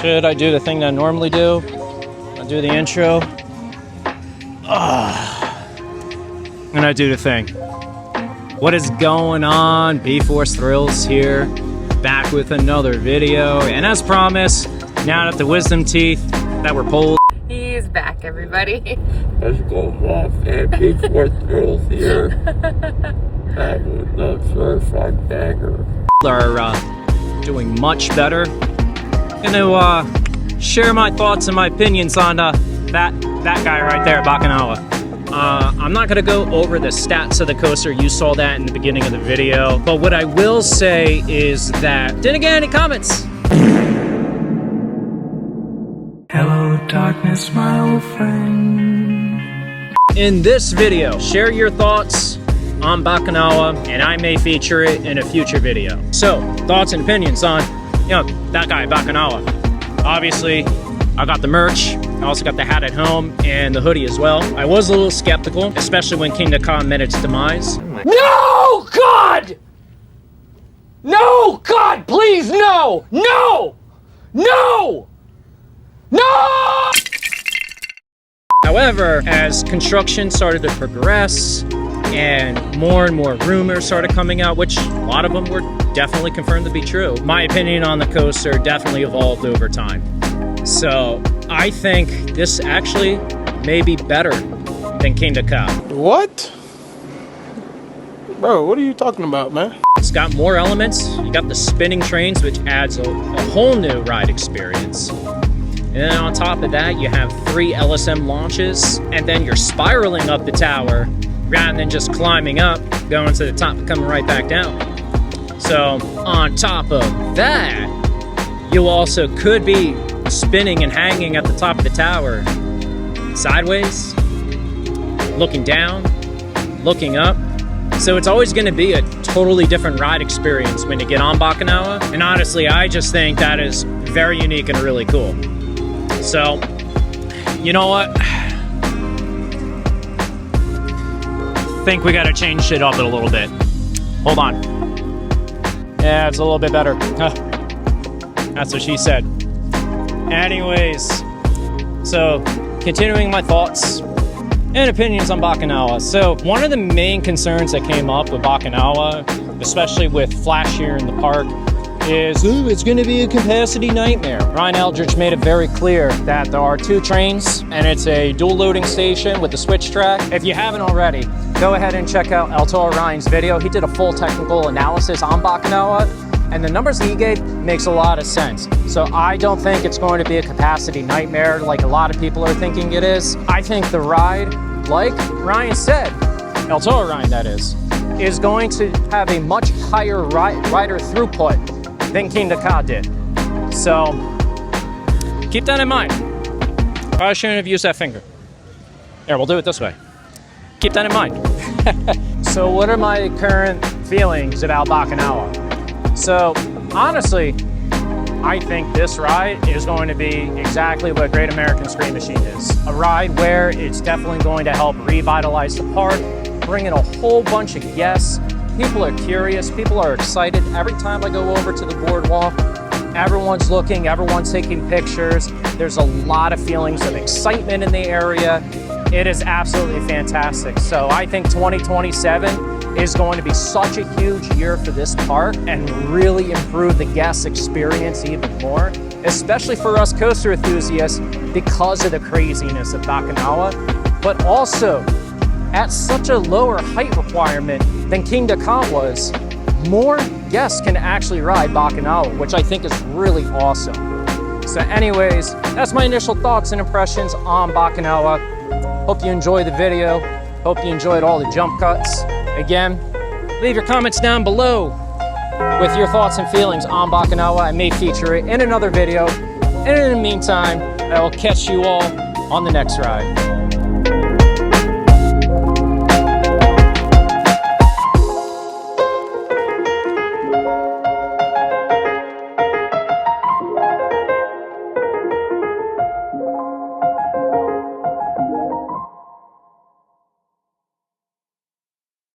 Should I do the thing that I normally do? I do the intro. And I do the thing. What is going on? B-Force Thrills here, back with another video. And as promised, now that the wisdom teeth that were pulled, he's back, everybody. Let's go off and B-Force Thrills here. That was the certified bagger. are doing much better. Gonna share my thoughts and my opinions on that guy right there, Bakunawa. I'm not gonna go over the stats of the coaster. You saw that in the beginning of the video. But what I will say is that, didn't get any comments. Hello, darkness, my old friend. In this video, share your thoughts on Bakunawa, and I may feature it in a future video. So, thoughts and opinions on, that guy, Bakunawa. Obviously, I got the merch. I also got the hat at home and the hoodie as well. I was a little skeptical, especially when KINGDA KA met its demise. No, God! No, God, please, no! No! No! No! However, as construction started to progress and more rumors started coming out, which a lot of them were definitely confirmed to be true, my opinion on the coaster definitely evolved over time. So I think this actually may be better than KINGDA KA. What? Bro, what are you talking about, man? It's got more elements. You got the spinning trains, which adds a whole new ride experience. And then on top of that, you have 3 LSM launches, and then you're spiraling up the tower rather than just climbing up, going to the top and coming right back down. So on top of that, you also could be spinning and hanging at the top of the tower sideways, looking down, looking up. So it's always going to be a totally different ride experience when you get on Bakunawa. And honestly, I just think that is very unique and really cool. So, you know what? I think we gotta change shit up a little bit. Hold on. Yeah, it's a little bit better. That's what she said. Anyways, so continuing my thoughts and opinions on Bakunawa. So one of the main concerns that came up with Bakunawa, especially with Flash here in the park, is, it's going to be a capacity nightmare. Ryan Eldridge made it very clear that there are 2 trains and it's a dual loading station with the switch track. If you haven't already, go ahead and check out El Toro Ryan's video. He did a full technical analysis on Bakunawa, and the numbers he gave makes a lot of sense. So I don't think it's going to be a capacity nightmare like a lot of people are thinking it is. I think the ride, like Ryan said, El Toro Ryan that is going to have a much higher rider throughput than KINGDA KA did. So keep that in mind. Probably shouldn't have used that finger. Here, we'll do it this way. Keep that in mind. So what are my current feelings about Bakunawa? So honestly, I think this ride is going to be exactly what Great American Scream Machine is. A ride where it's definitely going to help revitalize the park, bring in a whole bunch of guests. People are curious, people are excited. Every time I go over to the boardwalk, everyone's looking, everyone's taking pictures. There's a lot of feelings of excitement in the area. It is absolutely fantastic. So I think 2027 is going to be such a huge year for this park and really improve the guest experience even more, especially for us coaster enthusiasts because of the craziness of Bakunawa, but also at such a lower height requirement than KINGDA KA was, more guests can actually ride Bakunawa, which I think is really awesome. So anyways, that's my initial thoughts and impressions on Bakunawa. Hope you enjoyed the video. Hope you enjoyed all the jump cuts. Again, leave your comments down below with your thoughts and feelings on Bakunawa. I may feature it in another video. And in the meantime, I will catch you all on the next ride.